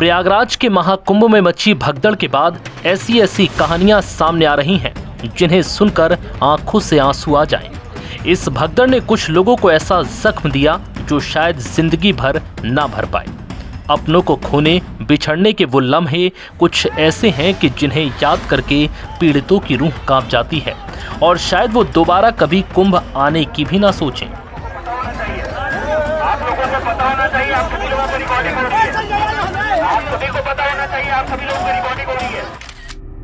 प्रयागराज के महाकुंभ में मची भगदड़ के बाद ऐसी ऐसी कहानियां सामने आ रही हैं जिन्हें सुनकर आंखों से आंसू आ जाएं। इस भगदड़ ने कुछ लोगों को ऐसा जख्म दिया जो शायद जिंदगी भर ना भर पाए। अपनों को खोने बिछड़ने के वो लम्हे कुछ ऐसे हैं कि जिन्हें याद करके पीड़ितों की रूह कांप जाती है और शायद वो दोबारा कभी कुंभ आने की भी ना सोचें। आप लोगों को पता होना चाहिए, आप सभी लोगों को रिकॉर्डिंग हो रही है। आप सभी को पता होना चाहिए, आप सभी लोगों को रिकॉर्डिंग हो रही है।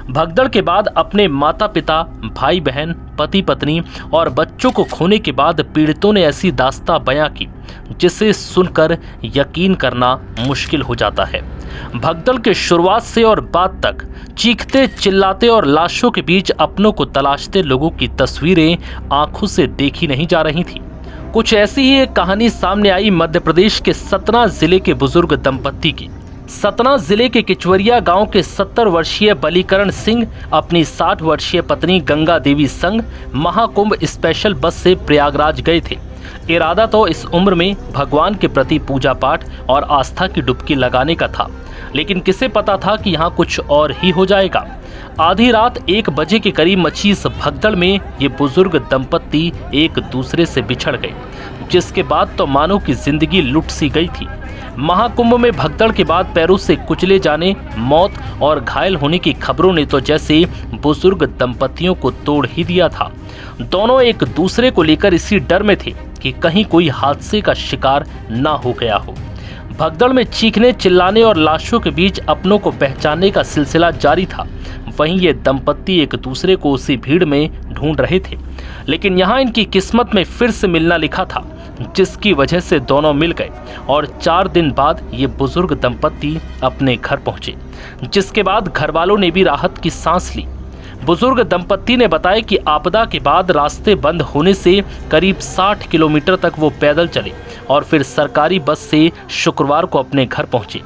भगदड़ के बाद अपने माता पिता, भाई बहन, पति पत्नी और बच्चों को खोने के बाद पीड़ितों ने ऐसी दास्तां बयां की जिसे सुनकर यकीन करना मुश्किल हो जाता है। भगदड़ के शुरुआत से और बाद तक चीखते चिल्लाते और लाशों के बीच अपनों को तलाशते लोगों की तस्वीरें आंखों से देखी नहीं जा रही थी। कुछ ऐसी ही एक कहानी सामने आई मध्य प्रदेश के सतना जिले के बुजुर्ग दंपत्ति की। सतना जिले के किचवरिया गांव के 70 वर्षीय बलीकरण सिंह अपनी 60 वर्षीय पत्नी गंगा देवी संग महाकुंभ स्पेशल बस से प्रयागराज गए थे। इरादा तो इस उम्र में भगवान के प्रति पूजा पाठ और आस्था की डुबकी लगाने का था, लेकिन किसे पता था कि यहाँ कुछ और ही हो जाएगा। आधी रात 1 बजे के करीब मची इस भगदड़ में ये बुजुर्ग दंपत्ति एक दूसरे से बिछड़ गए, जिसके बाद तो मानो की जिंदगी लुट सी गई थी। महाकुंभ में भगदड़ के बाद पैरों से कुचले जाने, मौत और घायल होने की खबरों ने तो जैसे बुजुर्ग दंपतियों को तोड़ ही दिया था। दोनों एक दूसरे को लेकर इसी डर में थे कि कहीं कोई हादसे का शिकार ना हो गया हो। भगदड़ में चीखने चिल्लाने और लाशों के बीच अपनों को पहचानने का सिलसिला जारी था। वहीं ये दंपत्ति एक दूसरे को उसी भीड़ में ढूंढ रहे थे, लेकिन यहाँ इनकी किस्मत में फिर से मिलना लिखा था, जिसकी वजह से दोनों मिल गए और 4 दिन बाद ये बुजुर्ग दंपत्ति अपने घर पहुंचे, जिसके बाद घर वालों ने भी राहत की सांस ली। बुजुर्ग दंपत्ति ने बताया कि आपदा के बाद रास्ते बंद होने से करीब 60 किलोमीटर तक वो पैदल चले और फिर सरकारी बस से शुक्रवार को अपने घर पहुंचे।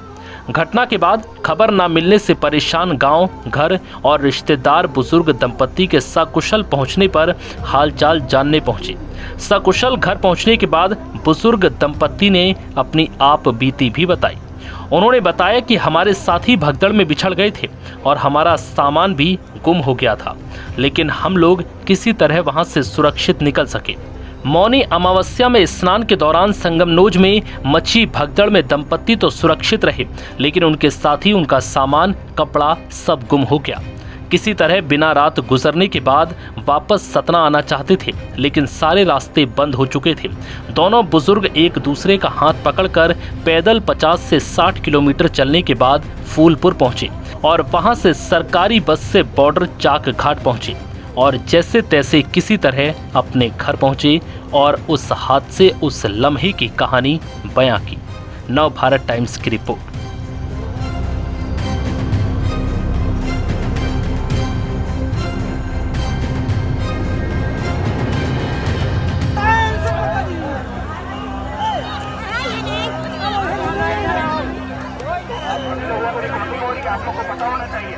घटना के बाद खबर न मिलने से परेशान गांव, घर और रिश्तेदार बुजुर्ग दंपत्ति के सकुशल पहुंचने पर हालचाल जानने पहुंचे। सकुशल घर पहुंचने के बाद बुजुर्ग दंपत्ति ने अपनी आप बीती भी बताई। उन्होंने बताया कि हमारे साथी भगदड़ में बिछड़ गए थे और हमारा सामान भी गुम हो गया था, लेकिन हम लोग किसी तरह वहां से सुरक्षित निकल सके। मौनी अमावस्या में स्नान के दौरान संगमनोज में मची भगदड़ में दंपत्ति तो सुरक्षित रहे, लेकिन उनके साथी, उनका सामान, कपड़ा सब गुम हो गया। किसी तरह बिना रात गुजरने के बाद वापस सतना आना चाहते थे, लेकिन सारे रास्ते बंद हो चुके थे। दोनों बुजुर्ग एक दूसरे का हाथ पकड़कर पैदल 50 से 60 किलोमीटर चलने के बाद फूलपुर पहुंचे और वहां से सरकारी बस से बॉर्डर चाक घाट पहुंचे और जैसे तैसे किसी तरह अपने घर पहुंचे और उस हादसे, उस लम्हे की कहानी बयां की। नव भारत टाइम्स की रिपोर्ट। आप लोगों को पता होना चाहिए,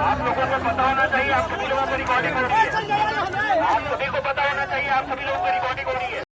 आप लोगों को पता होना चाहिए, आप सभी लोगों को रिकॉर्डिंग हो रही है। आप सभी को पता होना चाहिए, आप सभी लोगों को रिकॉर्डिंग हो रही है।